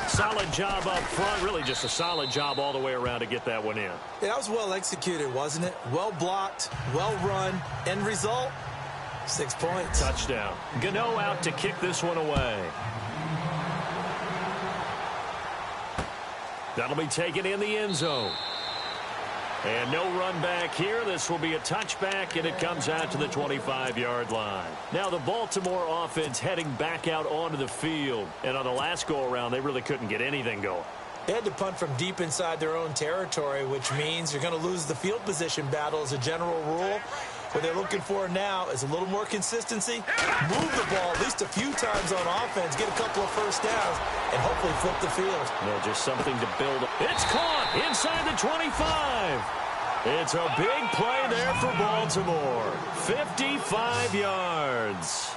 Solid job up front. Really just a solid job all the way around to get that one in. Yeah, that was well executed, wasn't it? Well blocked, well run. End result, 6 points. Touchdown. Gano out to kick this one away. That'll be taken in the end zone. And no run back here. This will be a touchback, and it comes out to the 25-yard line. Now the Baltimore offense heading back out onto the field. And on the last go-around, they really couldn't get anything going. They had to punt from deep inside their own territory, which means you're going to lose the field position battle as a general rule. What they're looking for now is a little more consistency, move the ball at least a few times on offense, get a couple of first downs, and hopefully flip the field. No, just something to build. It's caught inside the 25. It's a big play there for Baltimore. 55 yards.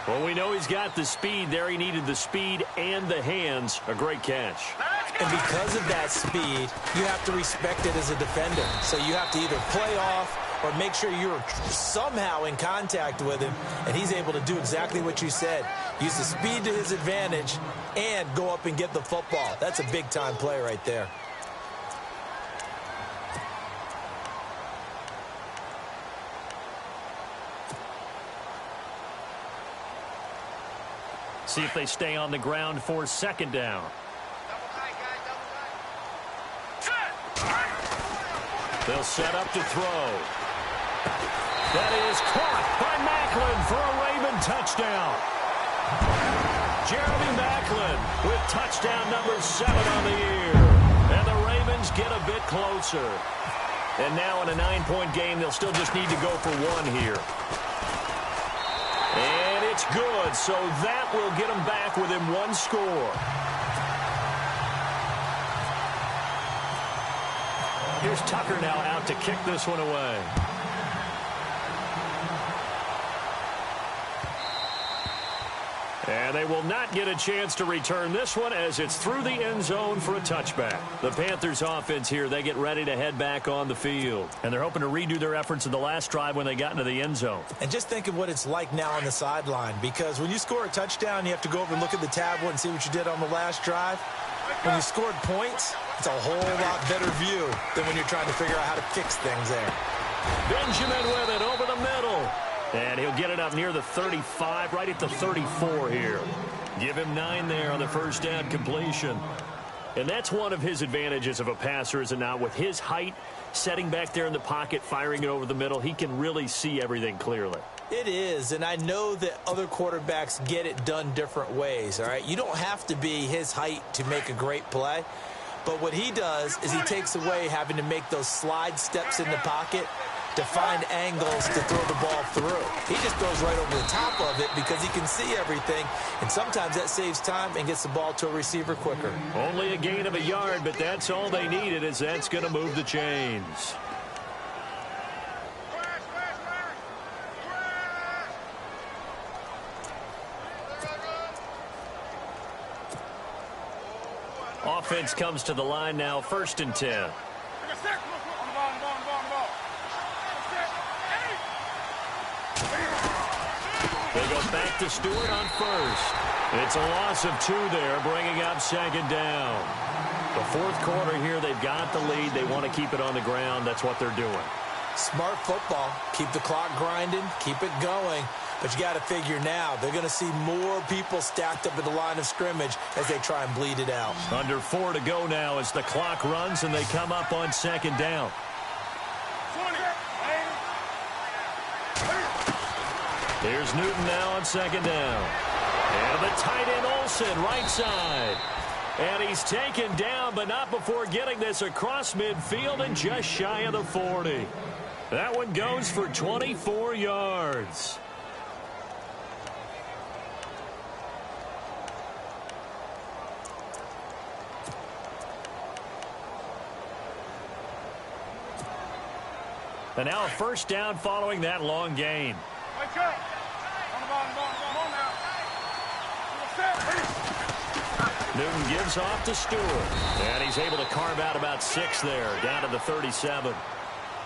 Well, we know he's got the speed there. He needed the speed and the hands. A great catch. And because of that speed, you have to respect it as a defender. So you have to either play off or make sure you're somehow in contact with him, and he's able to do exactly what you said. Use the speed to his advantage and go up and get the football. That's a big-time play right there. See if they stay on the ground for second down. They'll set up to throw. That is caught by Macklin for a Raven touchdown. Jeremy Macklin with touchdown number 7 on the year. And the Ravens get a bit closer. And now in a 9-point game, they'll still just need to go for 1 here. And it's good, so that will get them back within 1 score. Here's Tucker now out to kick this one away. And they will not get a chance to return this one as it's through the end zone for a touchback. The Panthers offense here, they get ready to head back on the field. And they're hoping to redo their efforts in the last drive when they got into the end zone. And just think of what it's like now on the sideline, because when you score a touchdown, you have to go over and look at the tablet and see what you did on the last drive. When you scored points, it's a whole lot better view than when you're trying to figure out how to fix things there. Benjamin with it over the middle. And he'll get it up near the 35, right at the 34 here. Give him 9 there on the first down completion. And that's one of his advantages of a passer, is it not? With his height, setting back there in the pocket, firing it over the middle, he can really see everything clearly. It is, and I know that other quarterbacks get it done different ways, all right? You don't have to be his height to make a great play. But what he does is he takes away having to make those slide steps in the pocket to find angles to throw the ball through. He just throws right over the top of it because he can see everything, and sometimes that saves time and gets the ball to a receiver quicker. Only a gain of a yard, but that's all they needed, as that's going to move the chains. Offense comes to the line now, 1st and 10. They go back to Stewart on 1st. It's a loss of 2 there, bringing up 2nd down. The 4th quarter here, they've got the lead. They want to keep it on the ground. That's what they're doing. Smart football. Keep the clock grinding. Keep it going. But you got to figure now, they're going to see more people stacked up at the line of scrimmage as they try and bleed it out. Under 4 to go now as the clock runs and they come up on 2nd down. Here's Newton now on 2nd down. And the tight end Olsen, right side. And he's taken down, but not before getting this across midfield and just shy of the 40. That one goes for 24 yards. And now a 1st down following that long gain. Newton gives off to Stewart. And he's able to carve out about 6 there, down to the 37.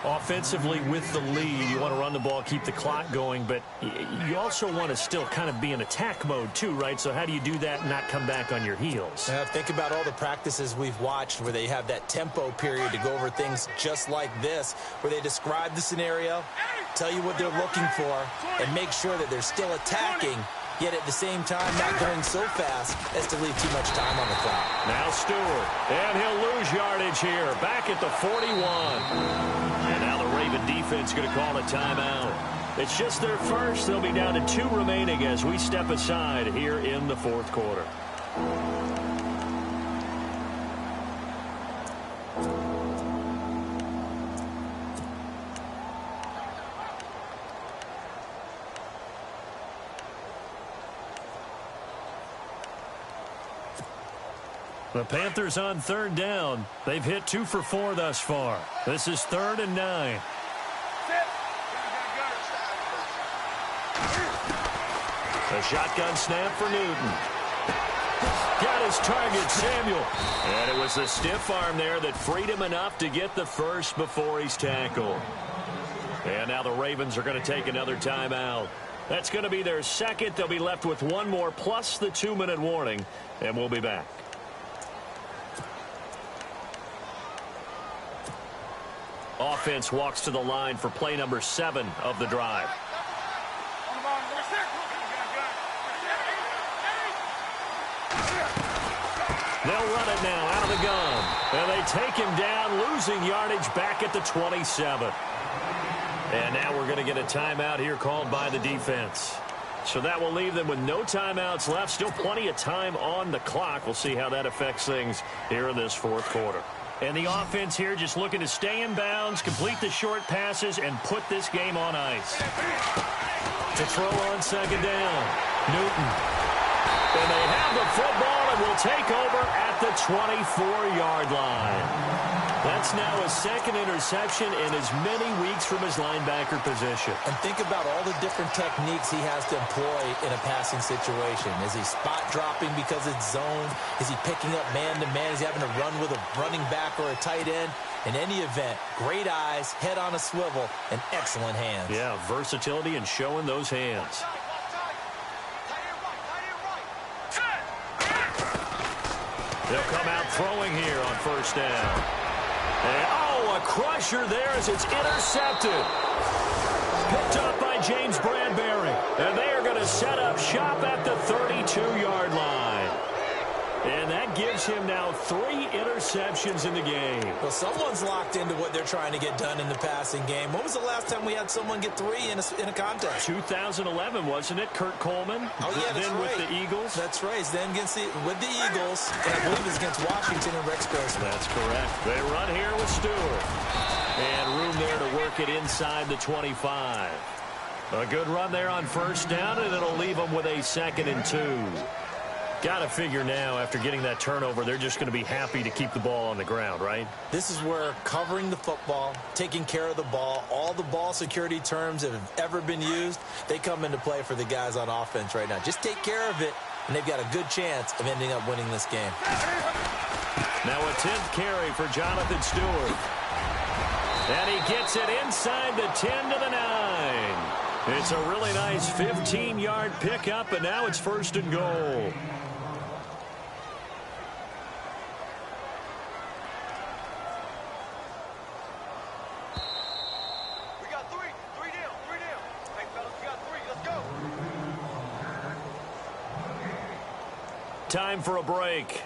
Offensively with the lead, you want to run the ball, keep the clock going, but you also want to still kind of be in attack mode too, right? So how do you do that and not come back on your heels? Think about all the practices we've watched where they have that tempo period to go over things just like this, where they describe the scenario, tell you what they're looking for, and make sure that they're still attacking, yet at the same time not going so fast as to leave too much time on the clock. Now Stewart, and he'll lose yardage here, back at the 41. And now the Raven defense going to call a timeout. It's just their first. They'll be down to 2 remaining as we step aside here in the 4th quarter. The Panthers on 3rd down. They've hit 2 for 4 thus far. This is 3rd and 9. A shotgun snap for Newton. Got his target, Samuel. And it was the stiff arm there that freed him enough to get the first before he's tackled. And now the Ravens are going to take another timeout. That's going to be their 2nd. They'll be left with 1 more plus the 2-minute warning. And we'll be back. Offense walks to the line for play number 7 of the drive. They'll run it now out of the gun. And they take him down, losing yardage back at the 27. And now we're going to get a timeout here called by the defense. So that will leave them with no timeouts left. Still plenty of time on the clock. We'll see how that affects things here in this fourth quarter. And the offense here just looking to stay in bounds, complete the short passes, and put this game on ice. To throw on second down, Newton. And they have the football and will take over at the 24-yard line. That's now his second interception in as many weeks from his linebacker position. And think about all the different techniques he has to employ in a passing situation. Is he spot dropping because it's zone? Is he picking up man-to-man? Is he having to run with a running back or a tight end? In any event, great eyes, head on a swivel, and excellent hands. Yeah, versatility and showing those hands. They'll come out throwing here on first down. And, a crusher there as it's intercepted. Picked up by James Bradbury. And they are going to set up shop at the 32-yard line. And that gives him now 3 interceptions in the game. Well, someone's locked into what they're trying to get done in the passing game. When was the last time we had someone get 3 in a contest? 2011, wasn't it? Kurt Coleman. Oh, yeah, that's then right. With the Eagles. That's right. Then with the Eagles, and I believe it was against Washington and Rex Grossman. That's correct. They run here with Stewart. And room there to work it inside the 25. A good run there on first down, and it'll leave them with a 2nd and 2. Got to figure now, after getting that turnover, they're just going to be happy to keep the ball on the ground, right? This is where covering the football, taking care of the ball, all the ball security terms that have ever been used, they come into play for the guys on offense right now. Just take care of it, and they've got a good chance of ending up winning this game. Now a 10th carry for Jonathan Stewart. And he gets it inside the 10 to the 9. It's a really nice 15-yard pickup, and now it's 1st and goal. Time for a break.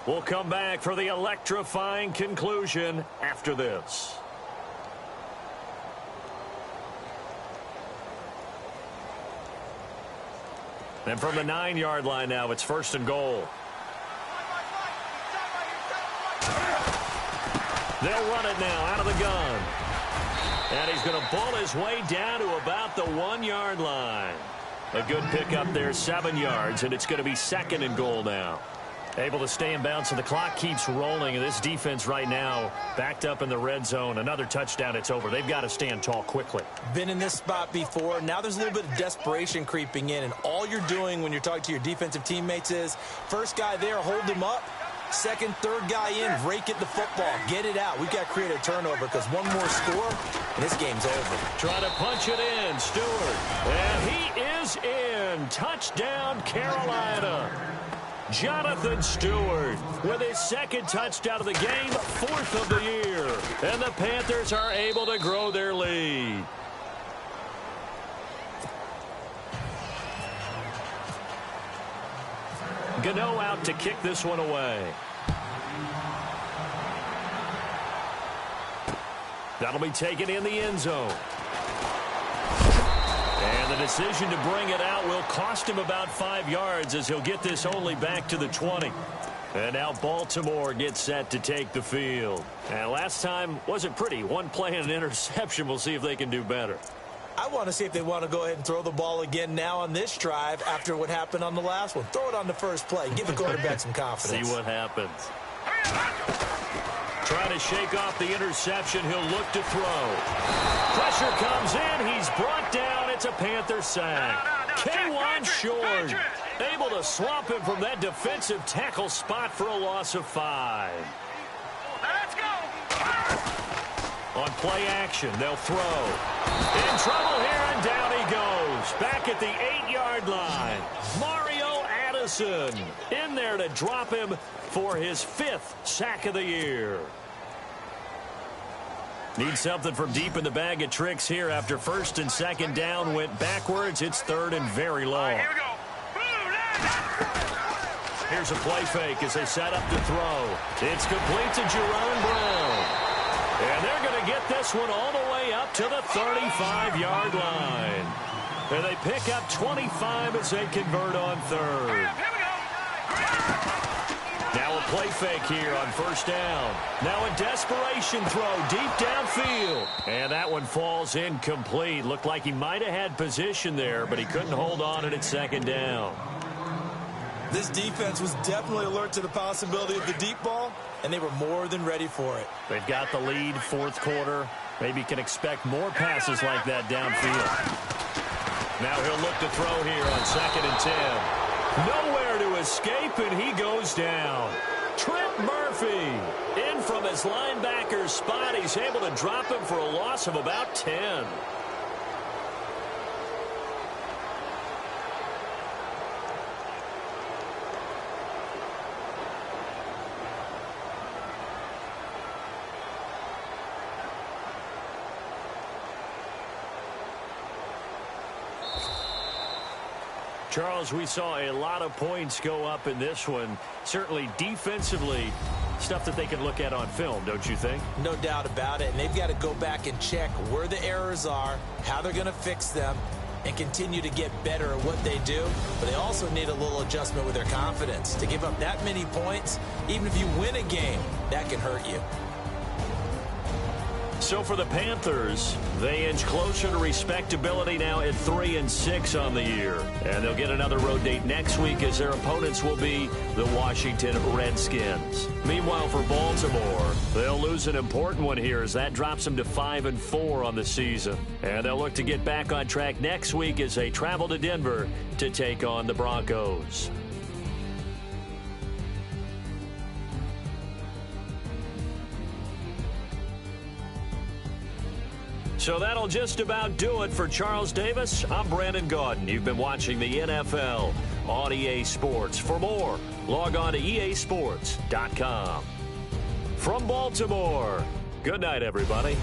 We'll come back for the electrifying conclusion after this. And from the 9-yard line now, it's 1st and goal. They'll run it now out of the gun. And he's going to ball his way down to about the 1-yard line. A good pickup there, 7 yards, and it's going to be 2nd and goal now. Able to stay in bounds, so the clock keeps rolling. And this defense right now backed up in the red zone. Another touchdown, it's over. They've got to stand tall quickly. Been in this spot before. Now there's a little bit of desperation creeping in. And all you're doing when you're talking to your defensive teammates is, first guy there, hold him up. Second, third guy in, rake at the football. Get it out. We've got to create a turnover because one more score, and this game's over. Trying to punch it in, Stewart. And he is in. Touchdown, Carolina. Jonathan Stewart with his 2nd touchdown of the game, 4th of the year. And the Panthers are able to grow their lead. Gano out to kick this one away. That'll be taken in the end zone. And the decision to bring it out will cost him about 5 yards as he'll get this only back to the 20. And now Baltimore gets set to take the field. And last time wasn't pretty. One play and an interception. We'll see if they can do better. I want to see if they want to go ahead and throw the ball again now on this drive after what happened on the last one. Throw it on the first play. Give the quarterback some confidence. See what happens. Trying to shake off the interception. He'll look to throw. Pressure comes in. He's brought down. It's a Panther sack. K1 short. Able to swamp him from that defensive tackle spot for a loss of 5. Let's go. On play action, they'll throw. In trouble here, and down he goes. Back at the 8-yard line. Mario Addison in there to drop him for his 5th sack of the year. Need something from deep in the bag of tricks here after 1st and 2nd down went backwards. It's 3rd and very long. Here we go. Here's a play fake as they set up to throw. It's complete to Jerron Brown. And they're going to get this one all the way up to the 35-yard line. And they pick up 25 as they convert on third. Now a play fake here on first down. Now a desperation throw deep downfield. And that one falls incomplete. Looked like he might have had position there, but he couldn't hold on at second down. This defense was definitely alert to the possibility of the deep ball, and they were more than ready for it. They've got the lead, fourth quarter. Maybe can expect more passes like that downfield. Now he'll look to throw here on 2nd and 10. Nowhere to escape, and he goes down. Trent Murphy in from his linebacker spot. He's able to drop him for a loss of about 10. Charles, we saw a lot of points go up in this one. Certainly defensively, stuff that they can look at on film, don't you think? No doubt about it. And they've got to go back and check where the errors are, how they're going to fix them, and continue to get better at what they do. But they also need a little adjustment with their confidence. To give up that many points, even if you win a game, that can hurt you. So for the Panthers, they inch closer to respectability now at 3-6 on the year. And they'll get another road date next week as their opponents will be the Washington Redskins. Meanwhile, for Baltimore, they'll lose an important one here as that drops them to 5-4 on the season. And they'll look to get back on track next week as they travel to Denver to take on the Broncos. So that'll just about do it for Charles Davis. I'm Brandon Gaudin. You've been watching the NFL on EA Sports. For more, log on to easports.com. From Baltimore, good night, everybody.